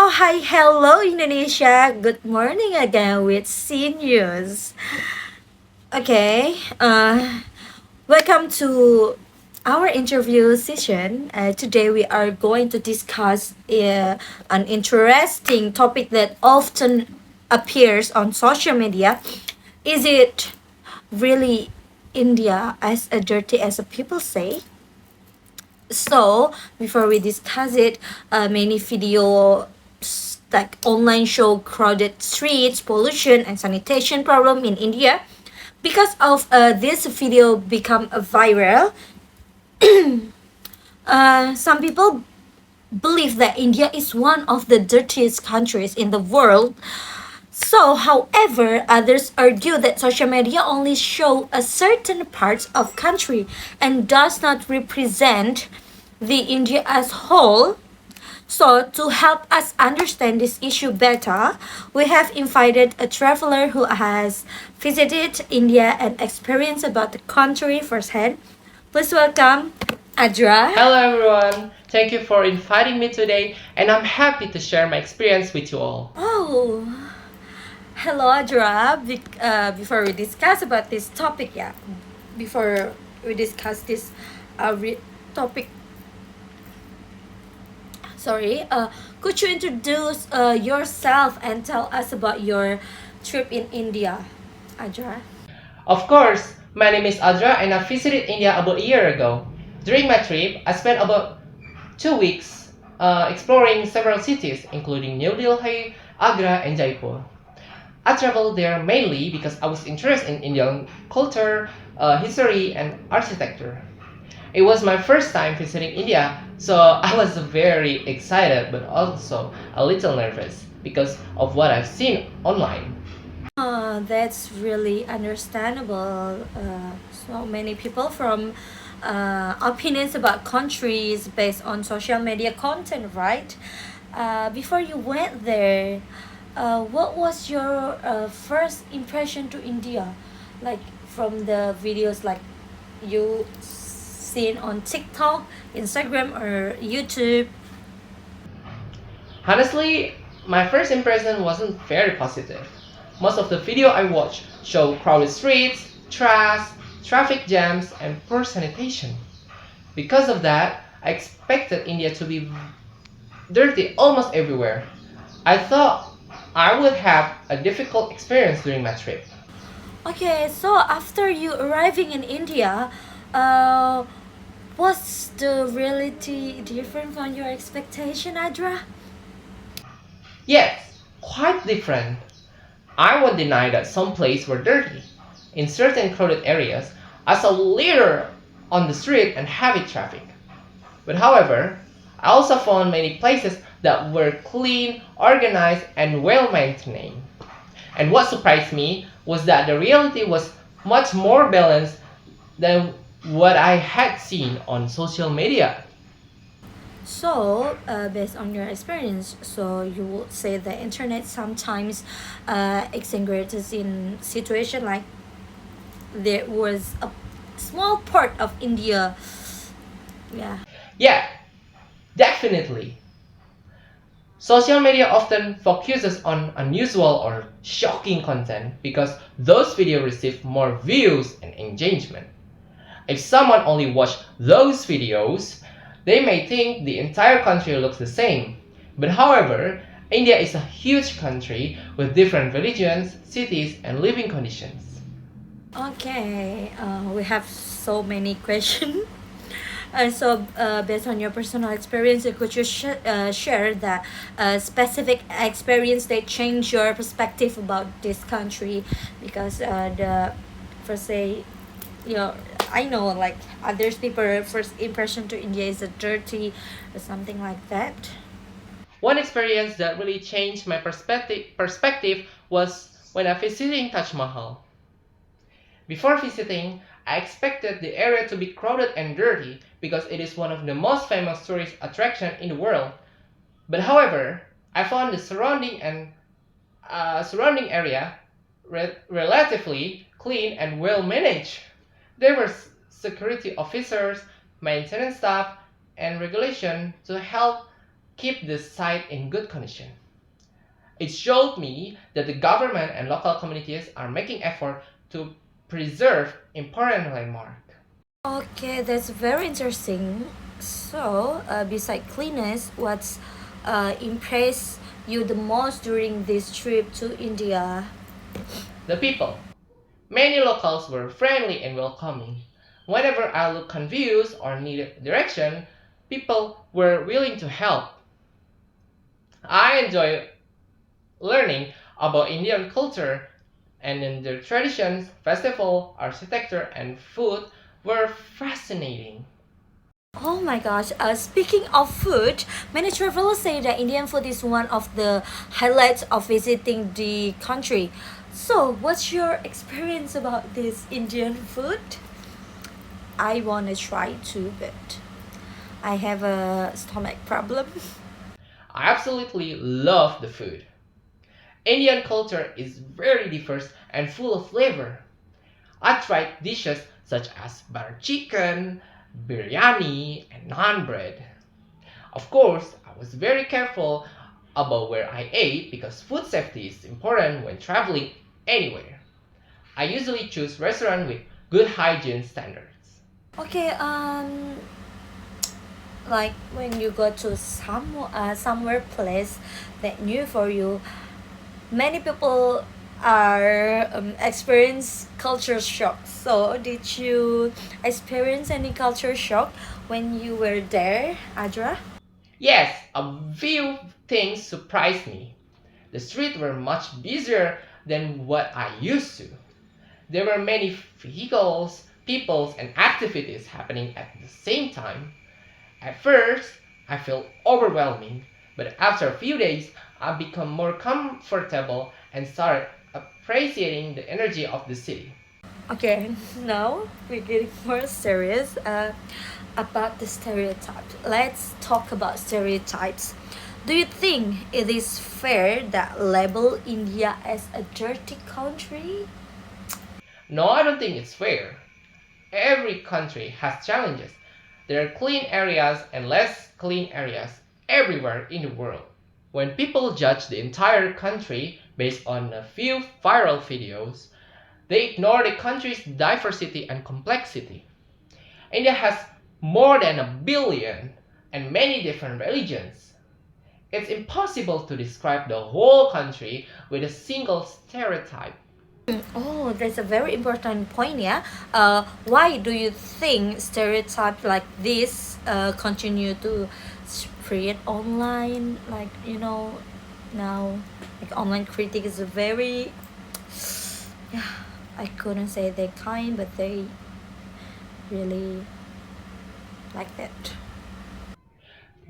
Oh, hi, hello, Indonesia. Good morning again with C News. Okay, welcome to our interview session. Today, we are going to discuss an interesting topic that often appears on social media. Is it really India as dirty as the people say? So before we discuss it, many video like online show crowded streets, pollution, and sanitation problem in India. Because of this video become viral, some people believe that India is one of the dirtiest countries in the world. So, however, others argue that social media only show a certain parts of country and does not represent the India as whole. So, to help us understand this issue better, we have invited a traveler who has visited India and experienced about the country firsthand. Please welcome Adra. Hello everyone, thank you for inviting me today, and I'm happy to share my experience with you all. Oh, hello Adra. Before we discuss about this topic, before we discuss this topic, sorry, could you introduce yourself and tell us about your trip in India, Adra? Of course, my name is Adra and I visited India about a year ago. During my trip, I spent about 2 weeks exploring several cities, including New Delhi, Agra, and Jaipur. I traveled there mainly because I was interested in Indian culture, history, and architecture. It was my first time visiting India, so I was very excited but also a little nervous because of what I've seen online. That's really understandable. So many people from opinions about countries based on social media content, right? Before you went there, what was your first impression to India? Like from the videos like you seen on TikTok, Instagram, or YouTube? Honestly, my first impression wasn't very positive. Most of the video I watched show crowded streets, trash, traffic jams, and poor sanitation. Because of that, I expected India to be dirty almost everywhere. I thought I would have a difficult experience during my trip. Okay, so after you arriving in India, uh, was the reality different from your expectation, Adra? Yes, quite different. I won't deny that some places were dirty. In certain crowded areas, I saw litter on the street and heavy traffic. But however, I also found many places that were clean, organized, and well maintained. And what surprised me was that the reality was much more balanced than what I had seen on social media. So, based on your experience, so you would say the internet sometimes exaggerates in situation like there was a small part of India. Yeah. Yeah, definitely. Social media often focuses on unusual or shocking content because those videos receive more views and engagement. If someone only watched those videos, they may think the entire country looks the same. But however, India is a huge country with different religions, cities, and living conditions. Okay. We have so many questions. Based on your personal experience, could you share the specific experience that changed your perspective about this country? Because the first say, you know, I know like others people first impression to India is a dirty or something like that. One experience that really changed my perspective was when I visited Taj Mahal. Before visiting, I expected the area to be crowded and dirty because it is one of the most famous tourist attractions in the world. But however, I found the surrounding area relatively clean and well managed. There were security officers, maintenance staff, and regulation to help keep the site in good condition. It showed me that the government and local communities are making effort to preserve important landmarks. Okay, that's very interesting. So, beside cleanliness, what's impressed you the most during this trip to India? The people. Many locals were friendly and welcoming. Whenever I looked confused or needed direction, people were willing to help. I enjoy learning about Indian culture and in their traditions, festival, architecture, and food were fascinating. Oh my gosh, speaking of food, many travelers say that Indian food is one of the highlights of visiting the country. So, what's your experience about this Indian food? I want to try too, but I have a stomach problem. I absolutely love the food. Indian culture is very diverse and full of flavor. I tried dishes such as butter chicken, biryani, and naan bread. Of course, I was very careful about where I ate because food safety is important when traveling anywhere. I usually choose restaurants with good hygiene standards. Okay, like when you go to somewhere place that new for you, many people are experience culture shock. So did you experience any culture shock when you were there, Adra? Yes, a few things surprised me. The streets were much busier than what I used to. There were many vehicles, peoples, and activities happening at the same time. At first, I felt overwhelming, but after a few days, I became more comfortable and started appreciating the energy of the city. Okay, now we're getting more serious about the stereotypes. Let's talk about stereotypes. Do you think it is fair that label India as a dirty country? No, I don't think it's fair. Every country has challenges. There are clean areas and less clean areas everywhere in the world. When people judge the entire country based on a few viral videos, they ignore the country's diversity and complexity. India has more than 1 billion and many different religions. It's impossible to describe the whole country with a single stereotype. Oh, that's a very important point, yeah. Why do you think stereotypes like this continue to spread online? Like, now, like online critic is a very, yeah, I couldn't say they kind, but they really like that.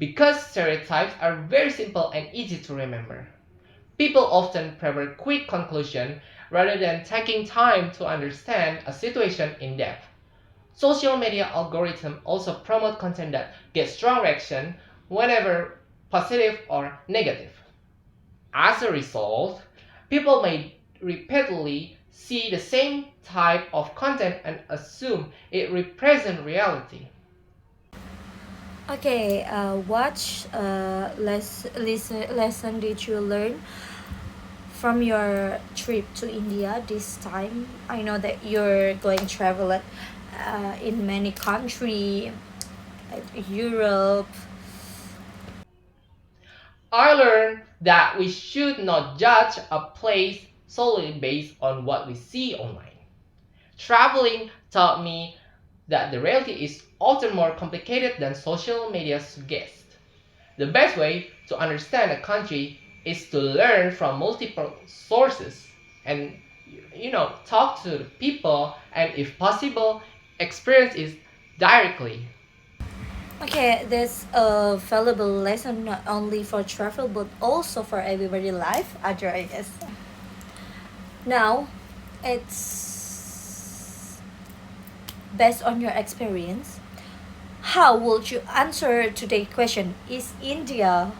Because stereotypes are very simple and easy to remember. People often prefer quick conclusion rather than taking time to understand a situation in depth. Social media algorithms also promote content that gets strong reaction whenever positive or negative. As a result, people may repeatedly see the same type of content and assume it represents reality. Okay, what lesson did you learn from your trip to India this time? I know that you're going to travel in many country, like Europe. I learned that we should not judge a place solely based on what we see online. Traveling taught me that the reality is often more complicated than social media suggests. The best way to understand a country is to learn from multiple sources and talk to the people and if possible experience it directly. Okay, that's a valuable lesson not only for travel but also for everybody life. Adra, I guess. Now, it's based on your experience. How would you answer today's question? Is India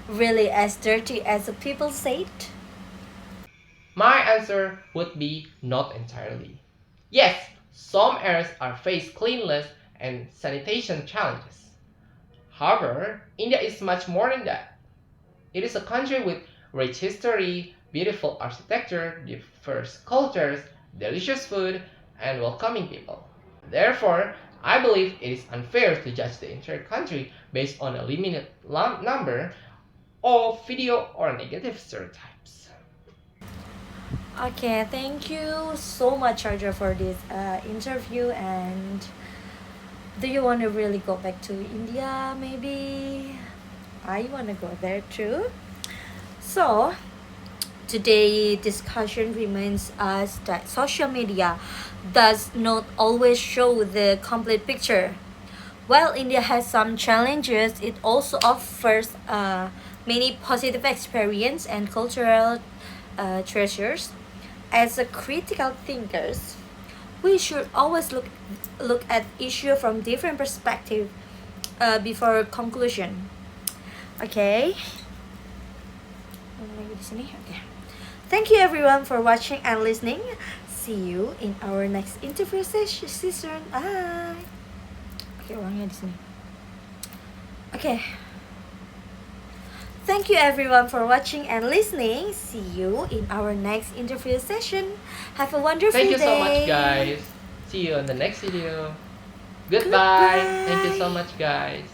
really as dirty as the people say it? My answer would be not entirely. Yes, some areas are face cleanliness and sanitation challenges. However, India is much more than that. It is a country with rich history, beautiful architecture, diverse cultures, delicious food, and welcoming people. Therefore, I believe it is unfair to judge the entire country based on a limited number of video or negative stereotypes. Okay, thank you so much, Adra, for this interview. And do you want to really go back to India? Maybe I want to go there too. So, today discussion reminds us that social media does not always show the complete picture. While India has some challenges, it also offers many positive experience and cultural treasures. As a critical thinkers, we should always look at issue from different perspective before conclusion. Okay. Lagi di sini. Okay. Thank you everyone for watching and listening. See you in our next interview season. Bye. Oke, uangnya di sini. Okay. Thank you everyone for watching and listening. See you in our next interview session. Have a wonderful Thank you day. so much, guys. See you on the next video. Goodbye. Thank you so much, guys.